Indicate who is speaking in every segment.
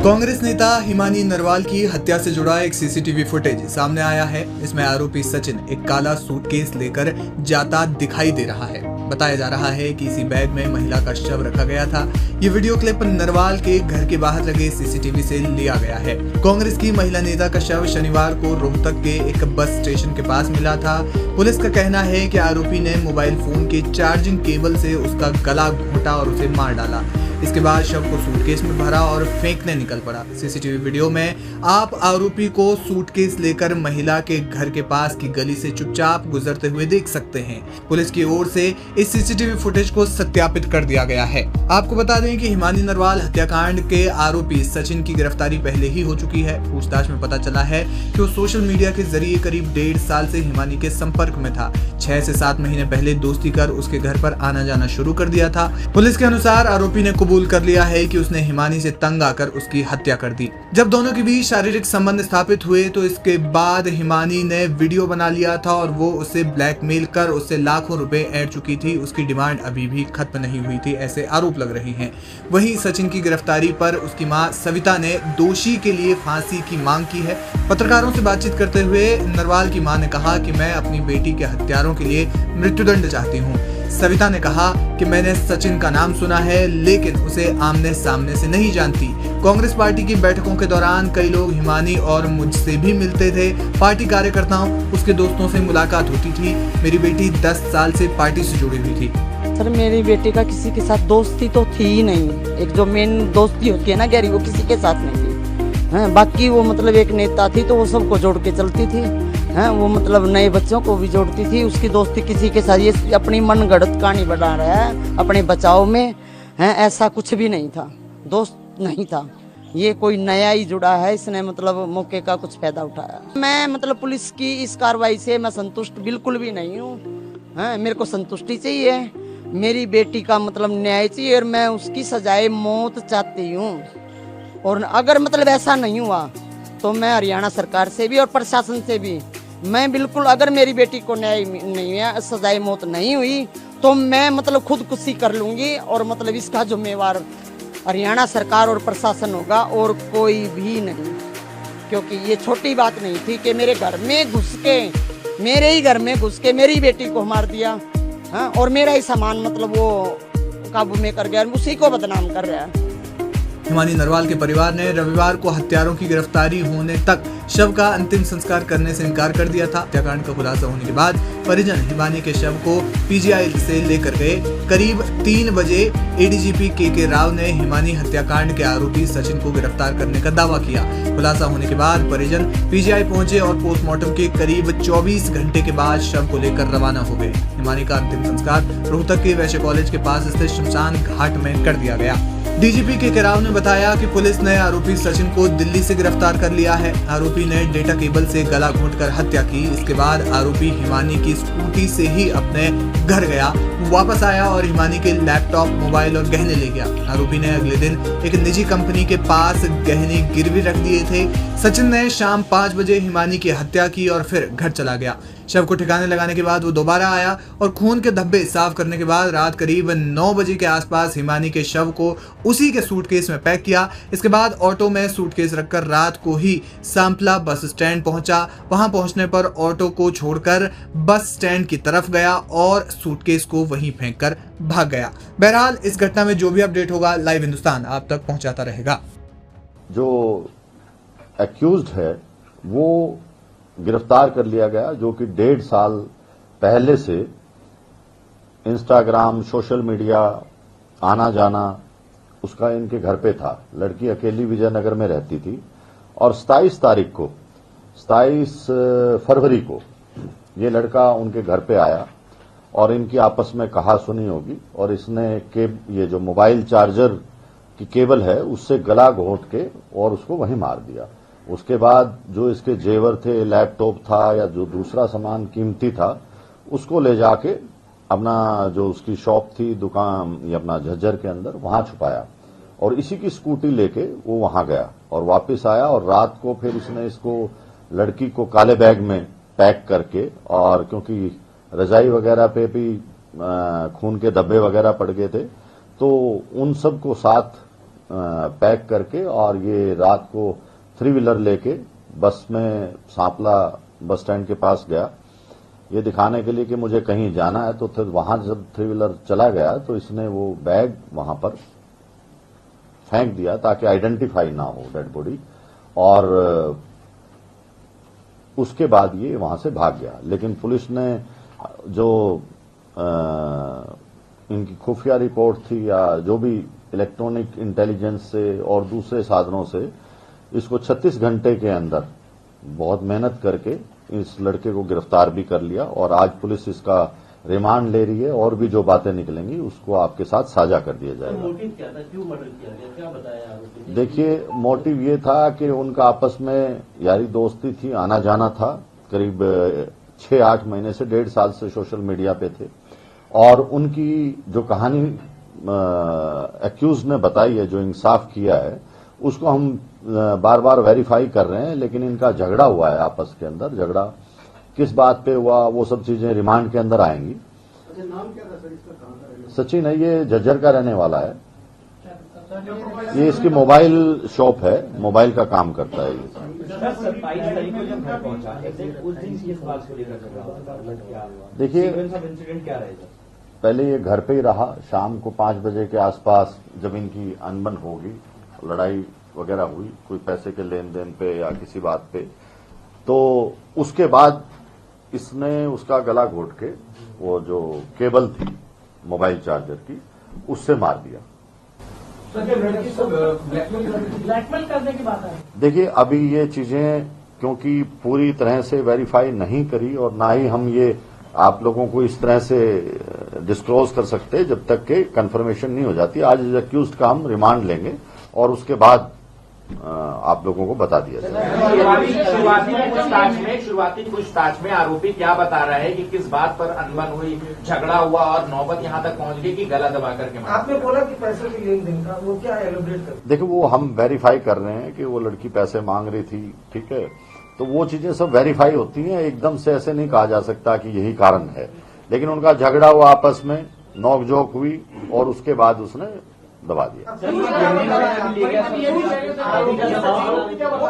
Speaker 1: कांग्रेस नेता हिमानी नरवाल की हत्या से जुड़ा एक सीसीटीवी फुटेज सामने आया है। इसमें आरोपी सचिन एक काला सूटकेस लेकर जाता दिखाई दे रहा है। बताया जा रहा है कि इसी बैग में महिला का शव रखा गया था। ये वीडियो क्लिप नरवाल के घर के बाहर लगे सीसीटीवी से लिया गया है। कांग्रेस की महिला नेता का शव शनिवार को रोहतक के एक बस स्टेशन के पास मिला था। पुलिस का कहना है कि आरोपी ने मोबाइल फोन के चार्जिंग केबल से उसका गला घोटा और उसे मार डाला। इसके बाद शव को सूटकेस में भरा और फेंकने निकल पड़ा। सीसीटीवी वीडियो में आप आरोपी को सूटकेस लेकर महिला के घर के पास की गली से चुपचाप गुजरते हुए देख सकते हैं। पुलिस की ओर से इस सीसीटीवी फुटेज को सत्यापित कर दिया गया है। आपको बता दें कि हिमानी नरवाल हत्याकांड के आरोपी सचिन की गिरफ्तारी पहले ही हो चुकी है। पूछताछ में पता चला है कि वो सोशल मीडिया के जरिए करीब 1.5 साल से हिमानी के संपर्क में था। 6 से 7 महीने पहले दोस्ती कर उसके घर पर आना जाना शुरू कर दिया था। पुलिस के अनुसार आरोपी ने कबूल कर लिया है कि उसने हिमानी से तंग आकर उसकी हत्या कर दी। जब दोनों के बीच शारीरिक संबंध स्थापित हुए तो इसके बाद हिमानी ने वीडियो बना लिया था और वो उसे ब्लैकमेल कर उससे लाखों रुपए ऐड चुकी थी। उसकी डिमांड अभी भी खत्म नहीं हुई थी, ऐसे आरोप लग रहे हैं। वहीं सचिन की गिरफ्तारी पर उसकी मां सविता ने दोषी के लिए फांसी की मांग की है। पत्रकारों से बातचीत करते हुए नरवाल की मां ने कहा कि मैं अपनी बेटी के हत्यारों के लिए मृत्युदंड चाहती हूँ। सविता ने कहा कि मैंने सचिन का नाम सुना है लेकिन उसे आमने सामने से नहीं जानती। कांग्रेस पार्टी की बैठकों के दौरान कई लोग हिमानी और मुझसे भी मिलते थे। पार्टी कार्यकर्ताओं, उसके दोस्तों से मुलाकात होती थी। मेरी बेटी 10 साल से पार्टी से जुड़ी हुई थी।
Speaker 2: सर, मेरी बेटी का किसी के साथ दोस्ती तो थी ही नहीं। एक जो मेन दोस्ती होती है ना गहरी, वो किसी के साथ नहीं थी। बाकी वो मतलब एक नेता थी तो वो सबको जोड़ के चलती थी। वो मतलब नए बच्चों को भी जोड़ती थी। उसकी दोस्ती किसी के साथ, ये अपनी मनगढ़ंत कहानी बना रहा है अपने बचाव में। ऐसा कुछ भी नहीं था, दोस्त नहीं था। ये कोई नया ही जुड़ा है, इसने मतलब मौके का कुछ फायदा उठाया। मैं मतलब पुलिस की इस कार्रवाई से मैं संतुष्ट बिल्कुल भी नहीं हूँ। मेरे को संतुष्टि चाहिए, मेरी बेटी का मतलब न्याय चाहिए और मैं उसकी सजाए मौत चाहती हूँ। और अगर मतलब ऐसा नहीं हुआ तो मैं हरियाणा सरकार से भी और प्रशासन से भी मैं बिल्कुल, अगर मेरी बेटी को न्याय नहीं है, सजाए मौत नहीं हुई तो मैं मतलब खुदकुशी कर लूँगी। और मतलब इसका जिम्मेवार हरियाणा सरकार और प्रशासन होगा और कोई भी नहीं। क्योंकि ये छोटी बात नहीं थी कि मेरे घर में घुस के, मेरे ही घर में घुस के मेरी बेटी को मार दिया। और मेरा ही सामान मतलब वो काबू में कर गया, उसी को बदनाम कर रहा है।
Speaker 1: हिमानी नरवाल के परिवार ने रविवार को हत्यारों की गिरफ्तारी होने तक शव का अंतिम संस्कार करने से इनकार कर दिया था। हत्याकांड का खुलासा होने के बाद परिजन हिमानी के शव को पीजीआई से लेकर गए। करीब 3 बजे एडीजीपी के राव ने हिमानी हत्याकांड के आरोपी सचिन को गिरफ्तार करने का दावा किया। खुलासा होने के बाद परिजन पीजीआई पहुंचे और पोस्टमार्टम के करीब 24 घंटे के बाद शव को लेकर रवाना हो गए। हिमानी का अंतिम संस्कार रोहतक के वैश्य कॉलेज के पास स्थित शमशान घाट में कर दिया गया। डीजीपी के राव ने बताया कि पुलिस ने आरोपी सचिन को दिल्ली से गिरफ्तार कर लिया है। आरोपी ने डेटा केबल से गला घोंटकर हत्या की। इसके बाद आरोपी हिमानी की स्कूटी से ही अपने घर गया, वापस आया और हिमानी के लैपटॉप, मोबाइल और गहने ले गया। आरोपी ने अगले दिन एक निजी कंपनी के पास गहने गिरवी रख दिए थे। सचिन ने शाम 5 बजे हिमानी की हत्या की और फिर घर चला गया। शव को ठिकाने लगाने के बाद वो दोबारा आया और खून के धब्बे साफ करने के बाद रात करीब 9 बजे के आसपास हिमानी के शव को उसी के सूटकेस में पैक किया। इसके बाद ऑटो में सूटकेस रखकर रात को ही सांपला बस स्टैंड पहुंचा। वहां पहुंचने पर ऑटो को छोड़कर बस स्टैंड की तरफ गया और सूटकेस को वहीं फेंककर भाग गया। बहरहाल इस घटना में जो भी अपडेट होगा लाइव हिंदुस्तान आप तक पहुंचाता रहेगा।
Speaker 3: जो एक्यूज्ड है वो गिरफ्तार कर लिया गया, जो कि 1.5 साल पहले से इंस्टाग्राम, सोशल मीडिया आना जाना उसका इनके घर पे था। लड़की अकेली विजयनगर में रहती थी और 27 फरवरी को ये लड़का उनके घर पे आया और इनकी आपस में कहा सुनी होगी और इसने ये जो मोबाइल चार्जर की केबल है उससे गला घोंट के और उसको वहीं मार दिया। उसके बाद जो इसके जेवर थे, लैपटॉप था या जो दूसरा सामान कीमती था, उसको ले जाके अपना जो उसकी शॉप थी, दुकान या अपना झज्जर के अंदर, वहां छुपाया और इसी की स्कूटी लेके वो वहां गया और वापस आया और रात को फिर इसने इसको लड़की को काले बैग में पैक करके, और क्योंकि रजाई वगैरह पे भी खून के धब्बे वगैरह पड़ गए थे, तो उन सबको साथ पैक करके और ये रात को 3 व्हीलर लेके बस में सांपला बस स्टैंड के पास गया, ये दिखाने के लिए कि मुझे कहीं जाना है। तो फिर वहां जब 3 व्हीलर चला गया तो इसने वो बैग वहां पर फेंक दिया ताकि आइडेंटिफाई ना हो डेड बॉडी, और उसके बाद ये वहां से भाग गया। लेकिन पुलिस ने जो इनकी खुफिया रिपोर्ट थी या जो भी इलेक्ट्रॉनिक इंटेलिजेंस से और दूसरे साधनों से इसको 36 घंटे के अंदर बहुत मेहनत करके इस लड़के को गिरफ्तार भी कर लिया, और आज पुलिस इसका रिमांड ले रही है और भी जो बातें निकलेंगी उसको आपके साथ साझा कर दिया जाएगा।
Speaker 4: मोटिव क्या था, क्यों मर्डर किया गया, क्या बताया आरोपी ने?
Speaker 3: देखिए, मोटिव ये था कि उनका आपस में यारी दोस्ती थी, आना जाना था। करीब 6-8 महीने से 1.5 साल से सोशल मीडिया पे थे, और उनकी जो कहानी एक्यूज ने बताई है, जो इंसाफ किया है, उसको हम बार बार वेरीफाई कर रहे हैं। लेकिन इनका झगड़ा हुआ है आपस के अंदर, झगड़ा किस बात पे हुआ वो सब चीजें रिमांड के अंदर आएंगी।
Speaker 5: अच्छा, नाम क्या था सर इसका, कहाँ का रहने
Speaker 3: सचिन है, ये झज्जर का रहने वाला है। ये इसकी मोबाइल शॉप है, मोबाइल का काम करता है ये।
Speaker 4: 27 तारीख को जब घर पहुंचा, एग्जैक्ट उस दिन किस बात को लेकर झगड़ा हुआ?
Speaker 3: देखिए,
Speaker 4: इंसिडेंट क्या रहेगा?
Speaker 3: पहले ये घर पे ही रहा, शाम को 5 बजे के आसपास जब इनकी अनबन होगी, लड़ाई वगैरह हुई कोई पैसे के लेन देन पे या किसी बात पे, तो उसके बाद इसने उसका गला घोट के वो जो केबल थी मोबाइल चार्जर की, उससे मार दिया।
Speaker 4: ब्लैकमेल करने की बात है।
Speaker 3: देखिए, अभी ये चीजें क्योंकि पूरी तरह से वेरीफाई नहीं करी, और ना ही हम ये आप लोगों को इस तरह से डिस्क्लोज कर सकते जब तक के कंफर्मेशन नहीं हो जाती। आज एक्यूज्ड का हम रिमांड लेंगे और उसके बाद आप लोगों को बता दिया जाएगा।
Speaker 6: शुरुआती पूछताछ में आरोपी क्या बता रहा है कि किस बात पर अनबन हुई, झगड़ा हुआ और नौबत यहां तक पहुंच गई कि गला दबा करके मारा?
Speaker 5: आपने बोला कि पैसे के लेन देन का, वो क्या एलोब्रेट कर?
Speaker 3: देखिए, वो हम वेरीफाई कर रहे हैं कि वो लड़की पैसे मांग रही थी, ठीक है, तो वो चीजें सब वेरीफाई होती हैं। एकदम से ऐसे नहीं कहा जा सकता कि यही कारण है, लेकिन उनका झगड़ा हुआ, आपस में नोकझोंक हुई और उसके बाद उसने दबा दिया।
Speaker 5: वो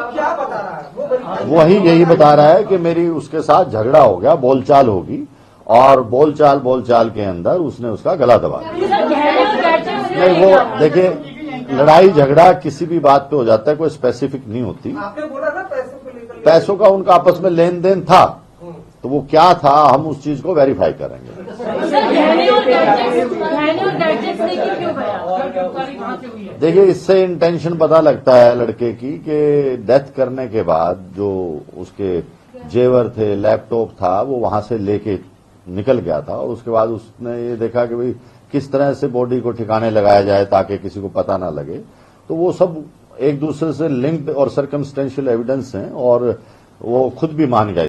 Speaker 5: क्या बता रहा है?
Speaker 3: वही यही बता रहा है कि मेरी उसके साथ झगड़ा हो गया, बोलचाल होगी, और बोलचाल के अंदर उसने उसका गला दबा दिया। नहीं, वो देखिए, लड़ाई झगड़ा किसी भी बात पे हो जाता है, कोई स्पेसिफिक नहीं होती।
Speaker 5: आपने बोला ना पैसों को लेकर,
Speaker 3: पैसों का उनका आपस में लेन देन था, तो वो क्या था हम उस चीज को वेरीफाई करेंगे। देखिए, इससे इंटेंशन पता लगता है लड़के की कि डेथ करने के बाद जो उसके जेवर थे, लैपटॉप था, वो वहां से लेके निकल गया था, और उसके बाद उसने ये देखा कि भाई किस तरह से बॉडी को ठिकाने लगाया जाए ताकि किसी को पता ना लगे। तो वो सब एक दूसरे से लिंक्ड और सर्कमस्टेंशियल एविडेंस हैं, और वो खुद भी मान गए।